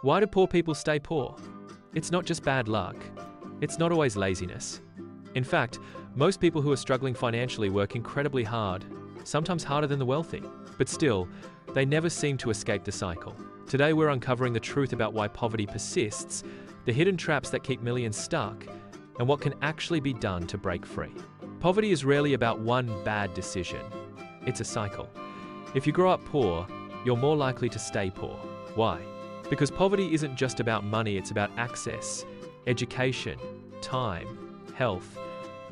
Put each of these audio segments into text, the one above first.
Why do poor people stay poor? It's not just bad luck. It's not always laziness. In fact, most people who are struggling financially work incredibly hard, sometimes harder than the wealthy. But still, they never seem to escape the cycle. Today we're uncovering the truth about why poverty persists, the hidden traps that keep millions stuck, and what can actually be done to break free. Poverty is rarely about one bad decision. It's a cycle. If you grow up poor, you're more likely to stay poor. Why? Because poverty isn't just about money, it's about access, education, time, health,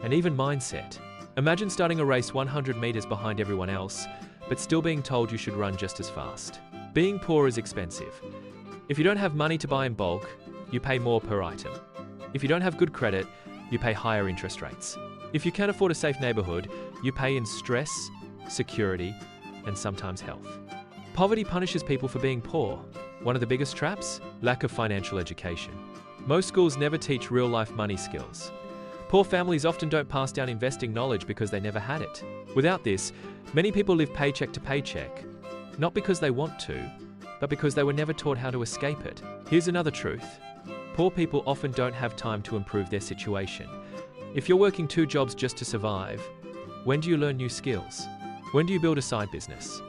and even mindset. Imagine starting a race 100 meters behind everyone else, but still being told you should run just as fast. Being poor is expensive. If you don't have money to buy in bulk, you pay more per item. If you don't have good credit, you pay higher interest rates. If you can't afford a safe neighborhood, you pay in stress, security, and sometimes health. Poverty punishes people for being poor. One of the biggest traps? Lack of financial education. Most schools never teach real-life money skills. Poor families often don't pass down investing knowledge because they never had it. Without this, many people live paycheck to paycheck, not because they want to, but because they were never taught how to escape it. Here's another truth. Poor people often don't have time to improve their situation. If you're working 2 jobs just to survive, when do you learn new skills? When do you build a side business?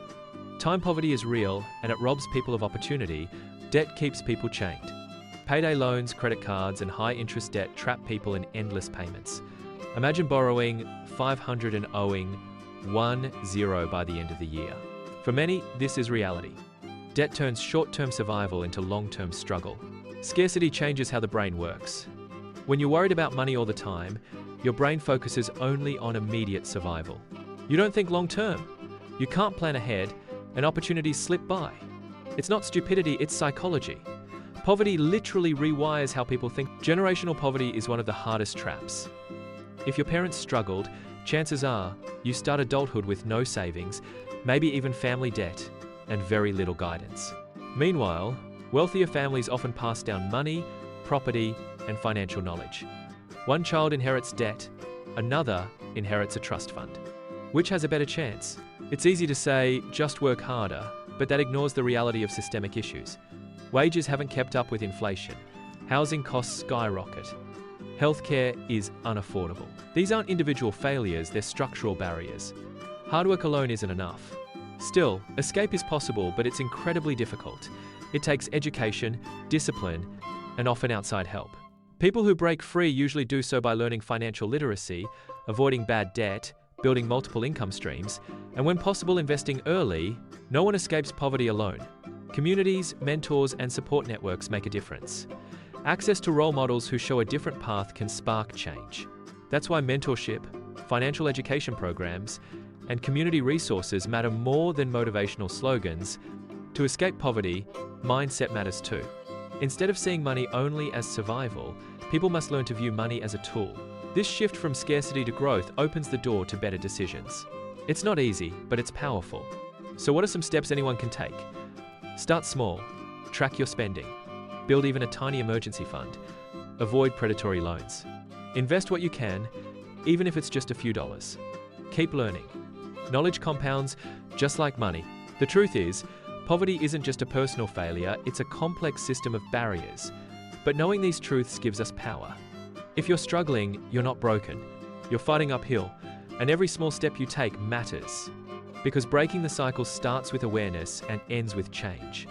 Time poverty is real, and it robs people of opportunity. Debt keeps people chained. Payday loans, credit cards, and high-interest debt trap people in endless payments. Imagine borrowing $500 and owing $10 by the end of the year. For many, this is reality. Debt turns short-term survival into long-term struggle. Scarcity changes how the brain works. When you're worried about money all the time, your brain focuses only on immediate survival. You don't think long-term. You can't plan ahead, and opportunities slip by. It's not stupidity, it's psychology. Poverty literally rewires how people think. Generational poverty is one of the hardest traps. If your parents struggled, chances are you start adulthood with no savings, maybe even family debt, and very little guidance. Meanwhile, wealthier families often pass down money, property, and financial knowledge. One child inherits debt, another inherits a trust fund. Which has a better chance? It's easy to say, just work harder, but that ignores the reality of systemic issues. Wages haven't kept up with inflation. Housing costs skyrocket. Healthcare is unaffordable. These aren't individual failures, they're structural barriers. Hard work alone isn't enough. Still, escape is possible, but it's incredibly difficult. It takes education, discipline, and often outside help. People who break free usually do so by learning financial literacy, avoiding bad debt, building multiple income streams, and when possible, investing early. No one escapes poverty alone. Communities, mentors, and support networks make a difference. Access to role models who show a different path can spark change. That's why mentorship, financial education programs, and community resources matter more than motivational slogans. To escape poverty, mindset matters too. Instead of seeing money only as survival, people must learn to view money as a tool. This shift from scarcity to growth opens the door to better decisions. It's not easy, but it's powerful. So what are some steps anyone can take? Start small. Track your spending. Build even a tiny emergency fund. Avoid predatory loans. Invest what you can, even if it's just a few dollars. Keep learning. Knowledge compounds just like money. The truth is, poverty isn't just a personal failure, it's a complex system of barriers. But knowing these truths gives us power. If you're struggling, you're not broken. You're fighting uphill, and every small step you take matters. Because breaking the cycle starts with awareness and ends with change.